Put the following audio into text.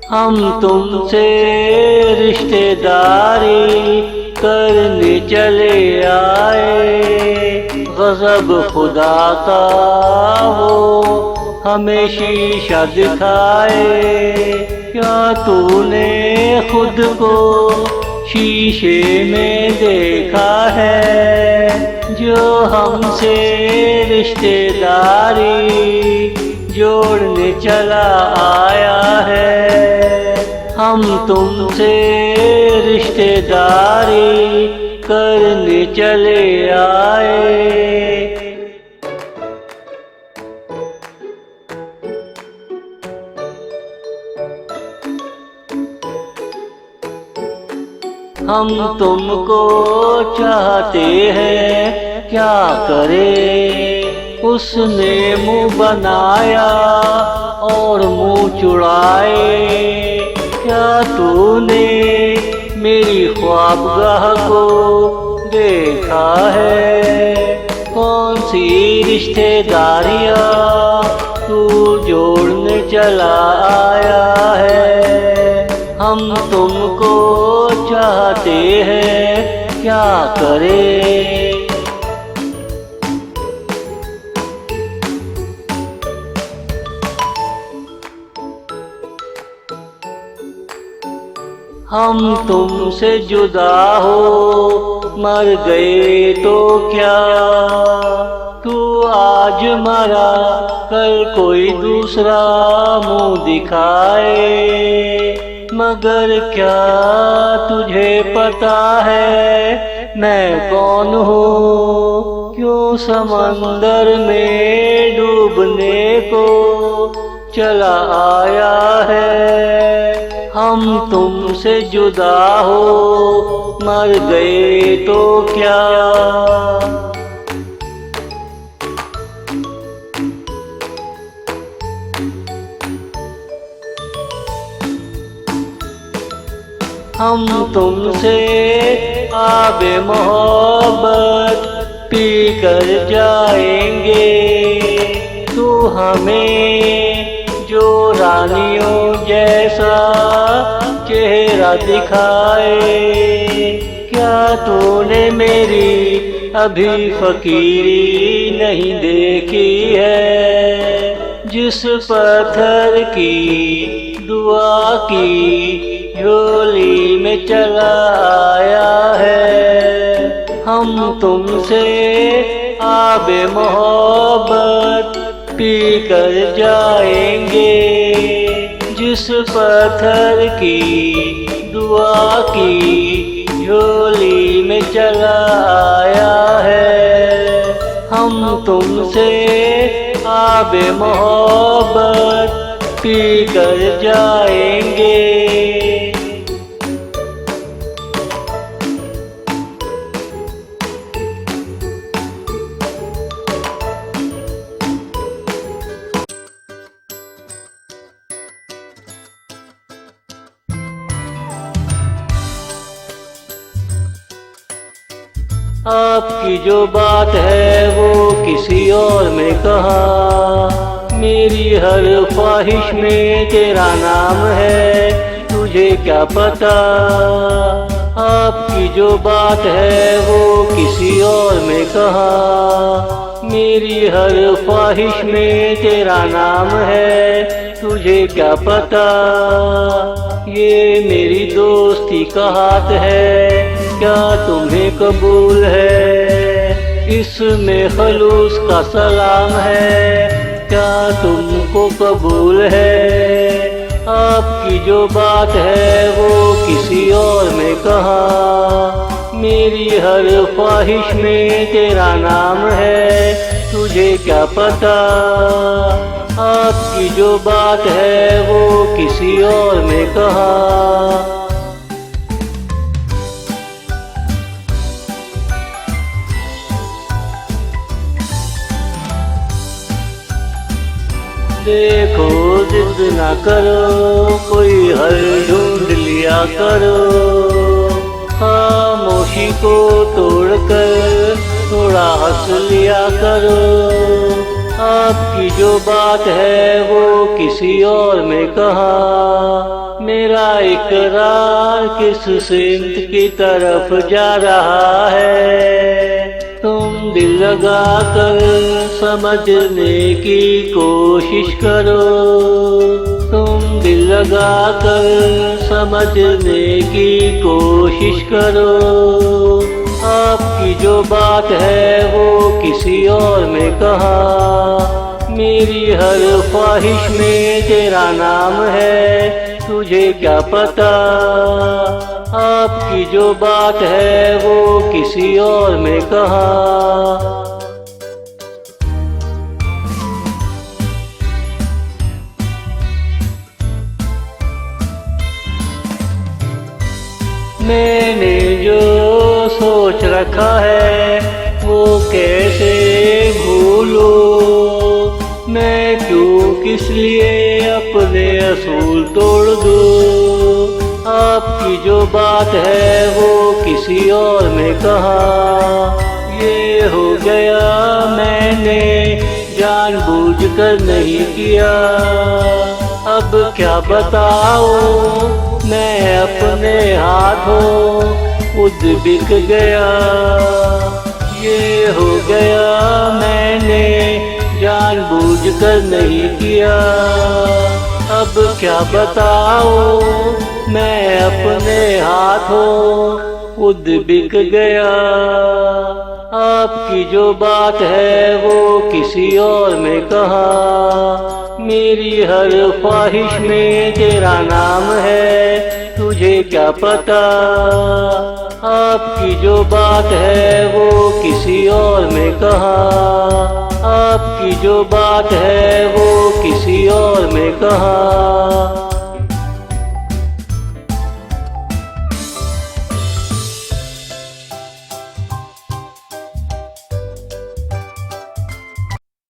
हम तुमसे रिश्तेदारी करने चले आए, गज़ब खुदा का वो हमें शीशा दिखाए। क्या तूने खुद को शीशे में देखा है, जो हमसे रिश्तेदारी जोड़ने चला आया है। हम तुमसे रिश्तेदारी करने चले आए। हम तुमको चाहते हैं, क्या करे उसने मुंह बनाया और मुंह चुराए। क्या तूने मेरी ख्वाबगाह को देखा है, कौन सी रिश्तेदारियाँ तू जोड़ने चला आया है। हम तुमको चाहते हैं, क्या करे। हम तुमसे जुदा हो मर गए तो क्या, तू आज मरा कल कोई दूसरा मुंह दिखाए। मगर क्या तुझे पता है मैं कौन हूँ, क्यों समंदर में डूबने को चला आया है। हम तुमसे जुदा हो मर गए तो क्या। हम तुमसे आबे मोहब्बत पी कर जाएंगे, तू हमें जो रानियों जैसा चेहरा दिखाए। क्या तूने मेरी अभी फकीरी नहीं देखी है, जिस पत्थर की दुआ की झोली में चला आया है। हम तुमसे आबे मोहब्बत पी कर जाएंगे, जिस पत्थर की दुआ की झोली में चला आया है। हम तुमसे आबे मोहब्बत पी कर जाएंगे। आपकी जो बात है वो किसी और में कहा, मेरी हर ख्वाहिश में तेरा नाम है, तुझे क्या पता। आपकी जो बात है वो किसी और में कहा, मेरी हर ख्वाहिश में तेरा नाम है, तुझे क्या पता। ये मेरी दोस्ती का हाथ है, क्या तुम्हें कबूल है। इसमें खलूस का सलाम है, क्या तुमको कबूल है। आपकी जो बात है वो किसी और में कहा, मेरी हर ख्वाहिश में तेरा नाम है, तुझे क्या पता। आपकी जो बात है वो किसी और में कहा। देखो जिद ना करो, कोई हल ढूंढ लिया करो। खामोशी को तोड़कर थोड़ा हंस लिया करो। आपकी जो बात है वो किसी और में कहा। मेरा इकरार किस सिमत की तरफ जा रहा है, तुम दिल लगा कर समझने की कोशिश करो। तुम दिल लगा कर समझने की कोशिश करो। आपकी जो बात है वो किसी और में कहा। मेरी हर ख्वाहिश में तेरा नाम है, तुझे क्या पता। आपकी जो बात है वो किसी और में कहा। मैंने जो सोच रखा है वो कैसे भूलूं। मैं क्यों किस लिए अपने असूल तोड़ दूं। आपकी जो बात है वो किसी और में कहा। ये हो गया मैंने जानबूझकर नहीं किया। अब क्या बताऊं, मैं अपने हाथों खुद बिक गया। ये हो गया मैंने जानबूझकर नहीं किया। अब क्या बताऊं, मैं अपने हाथों खुद बिक गया। आपकी जो बात है वो किसी और में कहा। मेरी हर ख्वाहिश में तेरा नाम है, तुझे क्या पता। आपकी जो बात है वो किसी और में कहा। आपकी जो बात है वो किसी और में कहा।